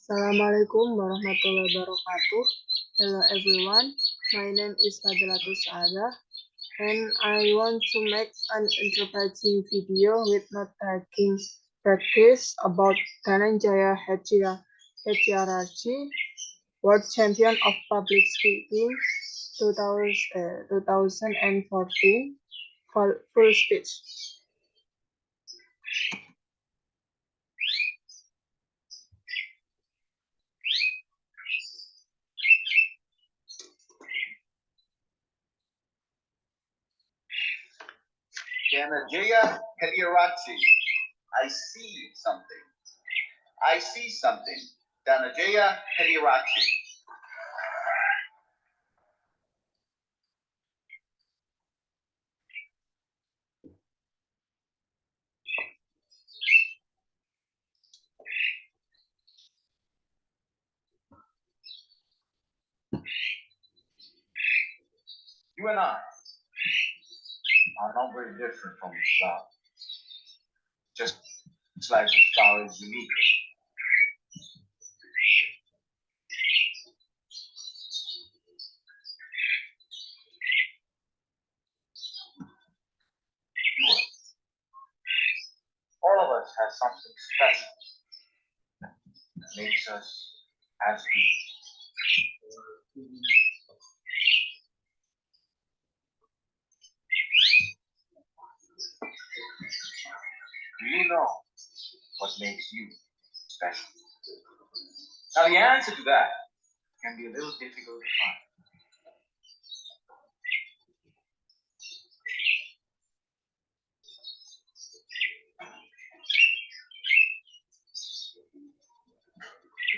Assalamualaikum warahmatullahi wabarakatuh. Hello everyone, my name is Fadhilatus Sa'adah and I want to make an introductory video with note-taking practice about Dhananjaya Hettiararchi, World Champion of Public Speaking 2014, full speech. Dhananjaya Hettiararchi. I see something. I see something. Dhananjaya Hettiararchi. You and I are not very different from the flower. Just like the flower is unique. All of us have something special that makes us as we. Do you know what makes you special? Now the answer to that can be a little difficult to find.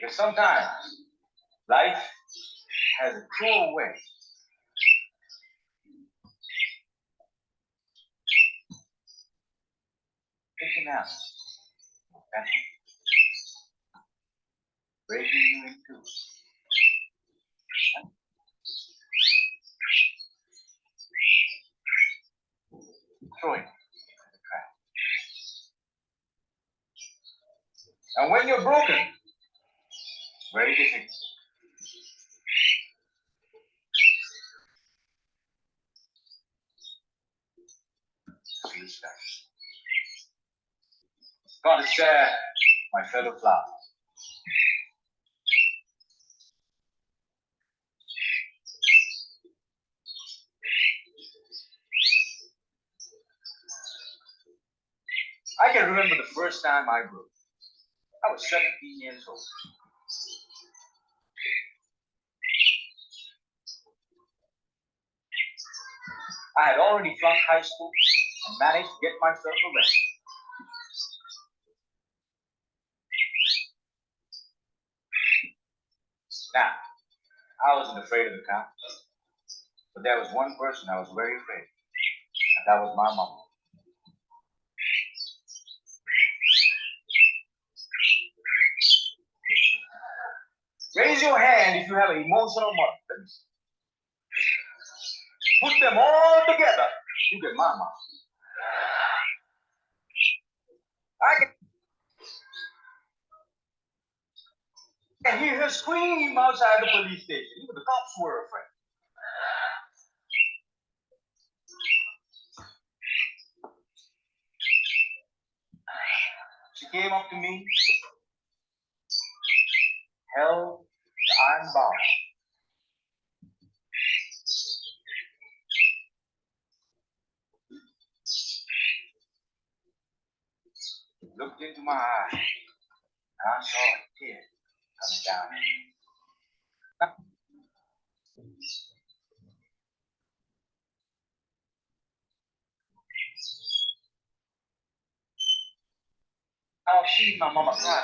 Because sometimes life has a cruel way picking out and breaking you in two. Throwing you in the trap. And when you're broken, it's very difficult. Feel special. God is there, my fellow flowers. I can remember the first time I broke. I was 17 years old. I had already flunked high school and managed to get myself arrested. Now, I wasn't afraid of the cops, but there was one person I was very afraid of, and that was my mom. Raise your hand if you have an emotional mother. Put them all together, you get my mom. I can hear her scream outside the police station. Even the cops were afraid. She came up to me, held the iron bar. Looked into my eyes, and I saw a tear coming down. I've seen my mama cry.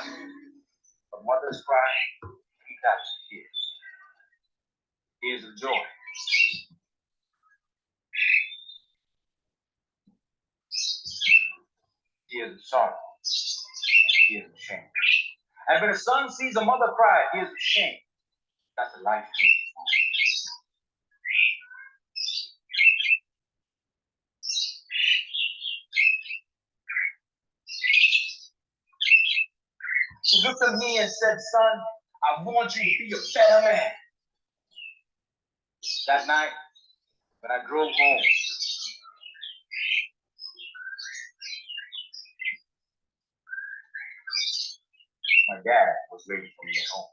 But mother's cry, three types of tears. Tears of joy. Tears of sorrow. Tears of shame. And when a son sees a mother cry, tears of shame, that's a life-changing moment. She looked at me and said, son, I want you to be a better man. That night, when I drove home, my dad was waiting for me at home.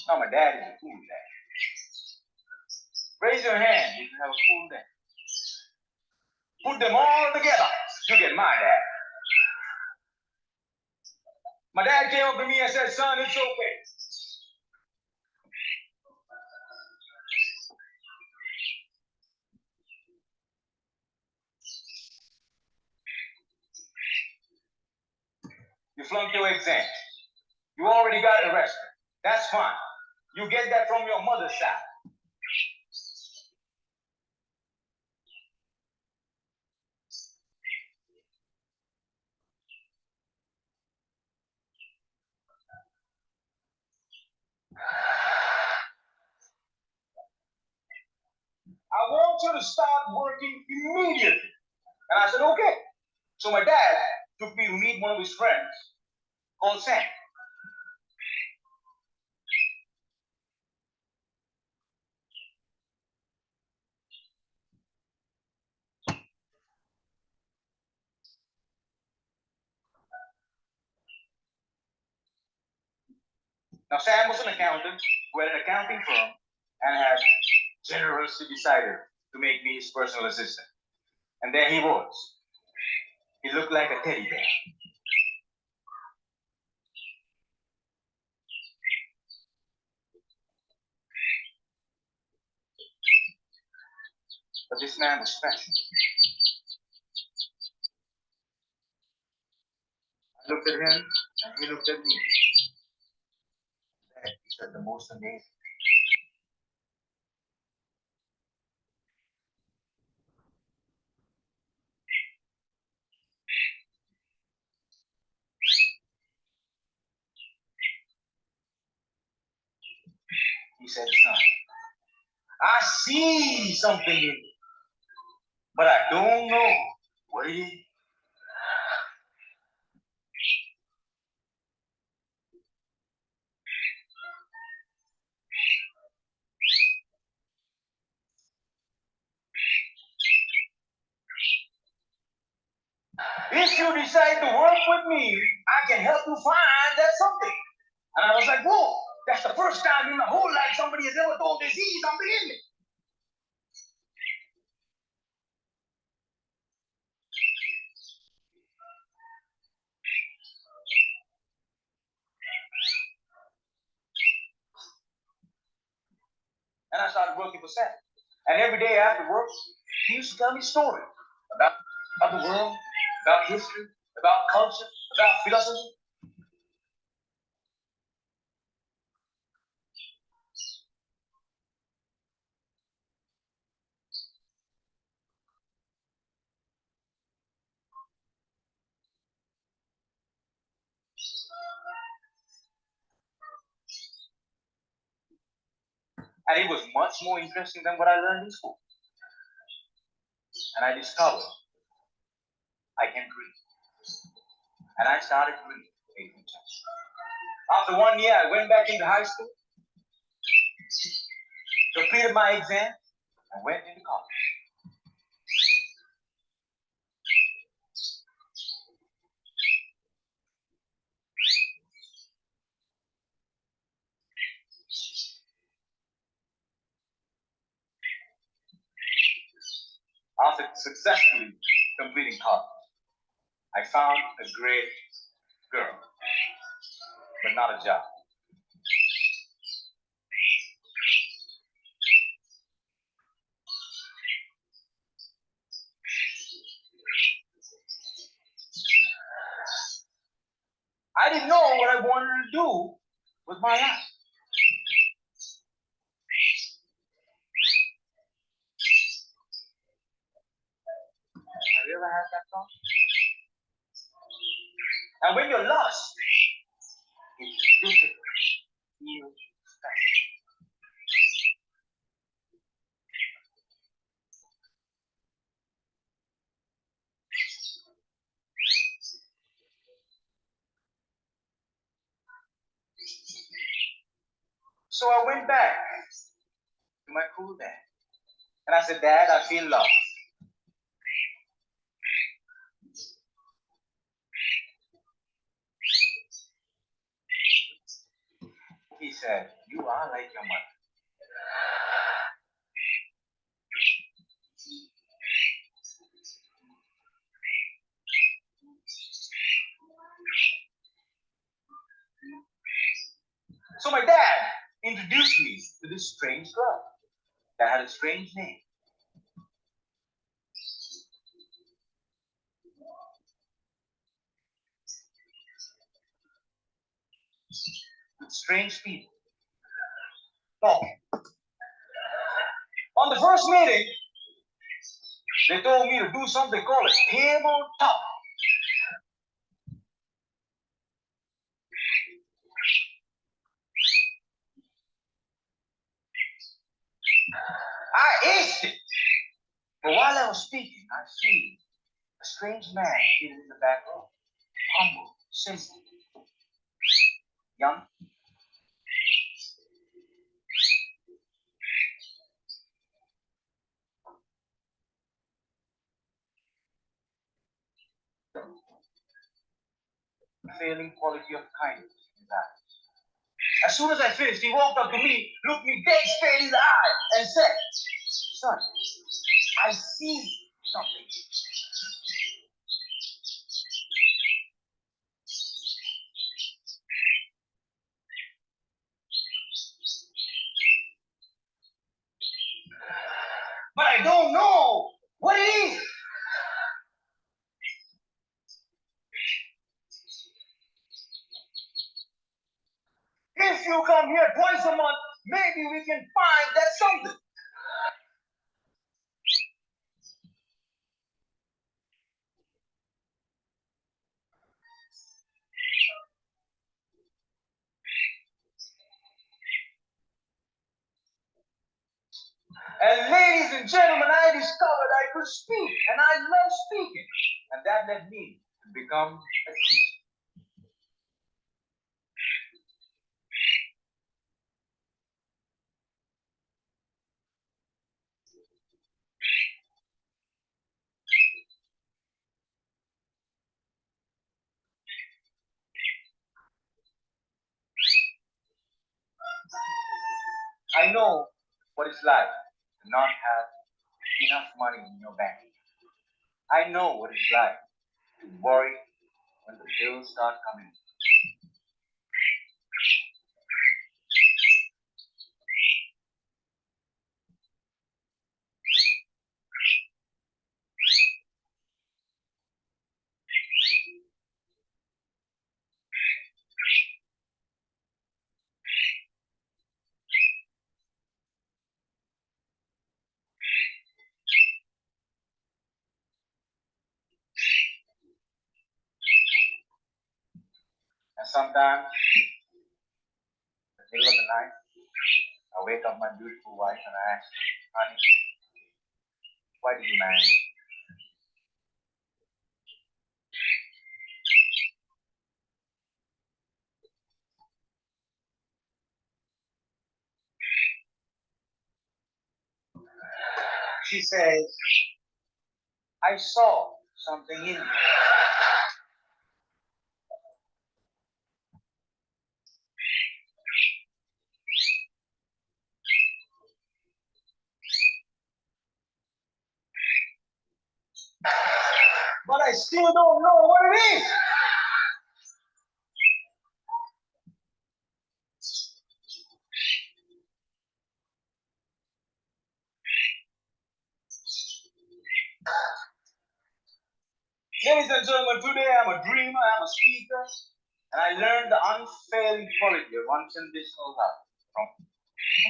Now, my dad is a cool dad. Raise your hand if you have a cool dad. Put them all together, you get my dad. My dad came up to me and said, son, it's okay. You flunked your exam. You already got arrested. That's fine. You get that from your mother's side. I want you to start working immediately. And I said, okay. So my dad took me to meet one of his friends called Sam. Now, Sam was an accountant who had an accounting firm and had generously decided to make me his personal assistant. And there he was. He looked like a teddy bear. But this man was special. I looked at him, and he looked at me. He said the most amazing. He said, son, I see something in you, but I don't know what it is. If you decide to work with me, I can help you find that something. And I was like, whoa, that's the first time in my whole life somebody has ever told me see something in me. And I started working for Sam. And every day after work, he used to tell me stories about the world, about history, about culture, about philosophy. And it was much more interesting than what I learned in school. And I discovered I can read. And I started reading. After 1 year, I went back into high school, completed my exam, and went into college. After successfully completing college, I found a great girl, but not a job. I didn't know what I wanted to do with my life. Have you ever had that thought? And when you're lost, it's difficult to feel special. So I went back to my cool dad. And I said, Dad, I feel lost. He said, you are like your mother. So my dad introduced me to this strange girl that had a strange name. With strange people. Talking. On the first meeting, they told me to do something called a tabletop. I aced it. But while I was speaking, I see a strange man seated in the back row. Humble, simple, young. Failing quality of kindness in his eyes. As soon as I finished, he walked up to me, looked me dead straight in the eye, and said, Son, I see something. But I don't know what it is. If you come here twice a month, maybe we can find that something. And ladies and gentlemen, I discovered I could speak, and I love speaking. And that led me to become a teacher. I know what it's like to not have enough money in your bank. I know what it's like to worry when the bills start coming. And sometimes, in the middle of the night, I wake up my beautiful wife and I ask her, honey, why did you marry me? She says, I saw something in you. But I still don't know what it is. Ladies and gentlemen, today I'm a dreamer, I'm a speaker, and I learned the unfailing quality of unconditional love from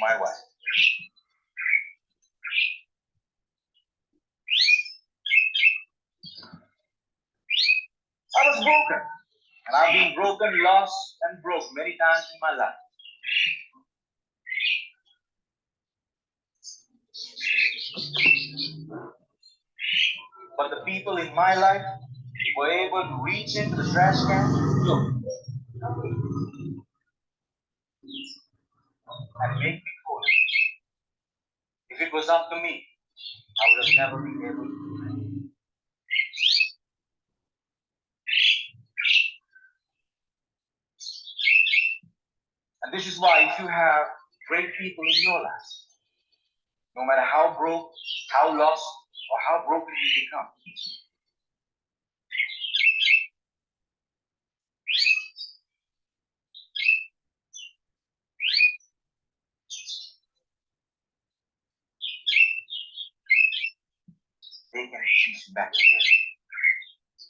my wife. I was broken, and I've been broken, lost, and broke many times in my life. But the people in my life were able to reach into the trash can and make me whole. If it was up to me, I would have never been able to do that. And this is why if you have great people in your life, no matter how broke, how lost, or how broken you become, they can piece you back together.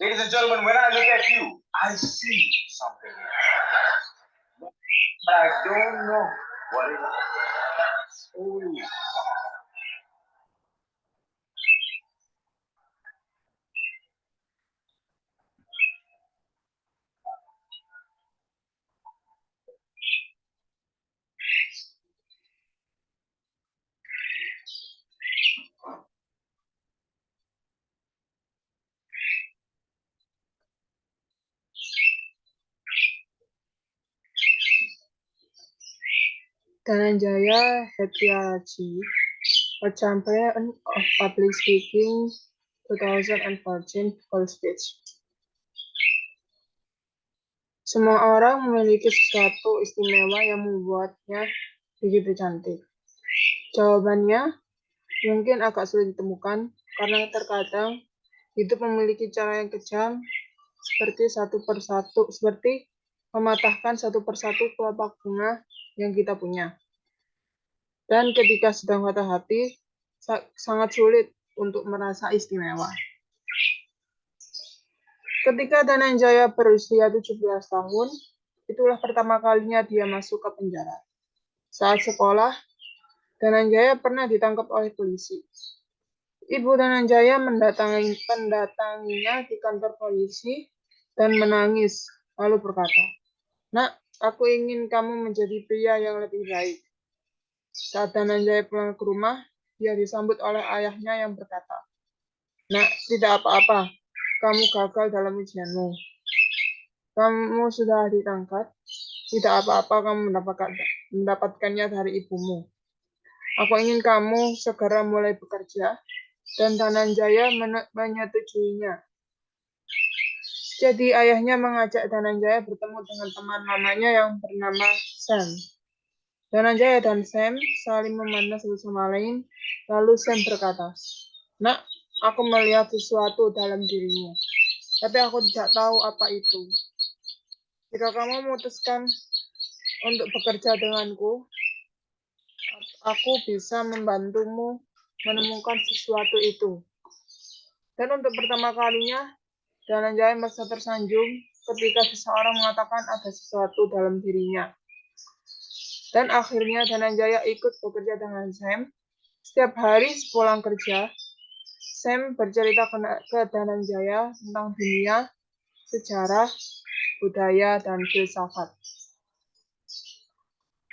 Ladies and gentlemen, when I look at you, I see something in you. But I don't know what it is. Oh. Dhananjaya Hettiarachchi, a champion of public speaking, 2014 full speech. Semua orang memiliki sesuatu istimewa yang membuatnya begitu cantik. Jawabannya mungkin agak sulit ditemukan karena terkadang hidup memiliki cara yang kejam, seperti mematahkan satu persatu kelopak bunga yang kita punya. Dan ketika sedang patah hati, sangat sulit untuk merasa istimewa. Ketika Dhananjaya berusia 17 tahun, itulah pertama kalinya dia masuk ke penjara. Saat sekolah, Dhananjaya pernah ditangkap oleh polisi. Ibu Dhananjaya mendatanginya di kantor polisi dan menangis, lalu berkata, "Nak, aku ingin kamu menjadi pria yang lebih baik." Saat Dhananjaya pulang ke rumah, dia disambut oleh ayahnya yang berkata, "Nak, tidak apa-apa, kamu gagal dalam ujianmu. Kamu sudah ditangkap, tidak apa-apa kamu mendapatkannya dari ibumu. Aku ingin kamu segera mulai bekerja." Dan Dhananjaya menyetujuinya. Jadi ayahnya mengajak Dhananjaya bertemu dengan teman lamanya yang bernama Sam. Dhananjaya dan Sam saling memandang satu sama lain, lalu Sam berkata, "Nak, aku melihat sesuatu dalam dirimu, tapi aku tidak tahu apa itu. Jika kamu memutuskan untuk bekerja denganku, aku bisa membantumu menemukan sesuatu itu." Dan untuk pertama kalinya, Dhananjaya merasa tersanjung ketika seseorang mengatakan ada sesuatu dalam dirinya. Dan akhirnya Dhananjaya ikut bekerja dengan Sam. Setiap hari sepulang kerja, Sam bercerita ke Dhananjaya tentang dunia, sejarah, budaya, dan filsafat.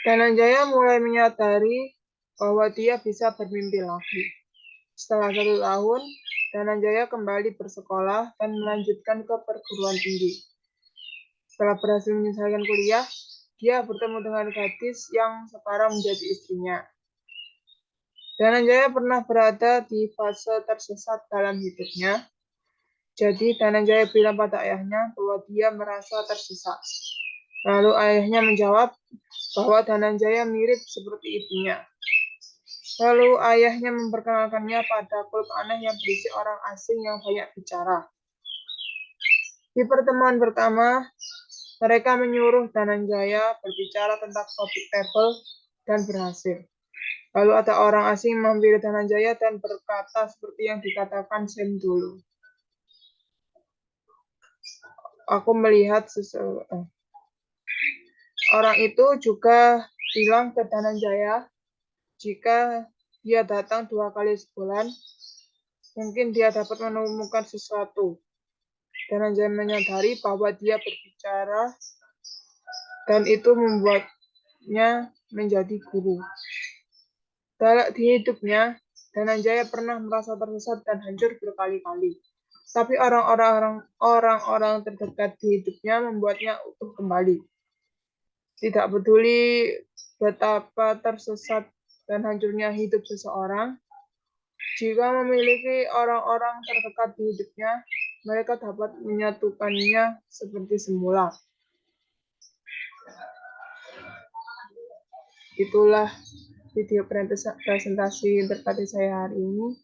Dhananjaya mulai menyadari bahwa dia bisa bermimpi lagi. Setelah 1 tahun, Dhananjaya kembali bersekolah dan melanjutkan ke perguruan tinggi. Setelah berhasil menyelesaikan kuliah, dia bertemu dengan gadis yang sekarang menjadi istrinya. Dhananjaya pernah berada di fase tersesat dalam hidupnya. Jadi Dhananjaya bilang pada ayahnya bahwa dia merasa tersesat. Lalu ayahnya menjawab bahwa Dhananjaya mirip seperti ibunya. Lalu ayahnya memperkenalkannya pada klub aneh yang berisi orang asing yang banyak bicara. Di pertemuan pertama, mereka menyuruh Dhananjaya berbicara tentang topik table dan berhasil. Lalu ada orang asing menghampiri Dhananjaya dan berkata seperti yang dikatakan Sam dulu. Aku melihat sesuatu. Orang itu juga bilang ke Dhananjaya, jika dia datang 2 kali sebulan, mungkin dia dapat menemukan sesuatu. Dhananjaya menyadari bahwa dia berbicara dan itu membuatnya menjadi guru. Di hidupnya, Dhananjaya pernah merasa tersesat dan hancur berkali-kali. Tapi orang-orang terdekat di hidupnya membuatnya utuh kembali. Tidak peduli betapa tersesat dan hancurnya hidup seseorang. Jika memiliki orang-orang terdekat di hidupnya, mereka dapat menyatukannya seperti semula. Itulah video presentasi interpretasi saya hari ini.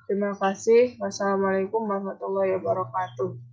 Terima kasih. Wassalamualaikum warahmatullahi wabarakatuh.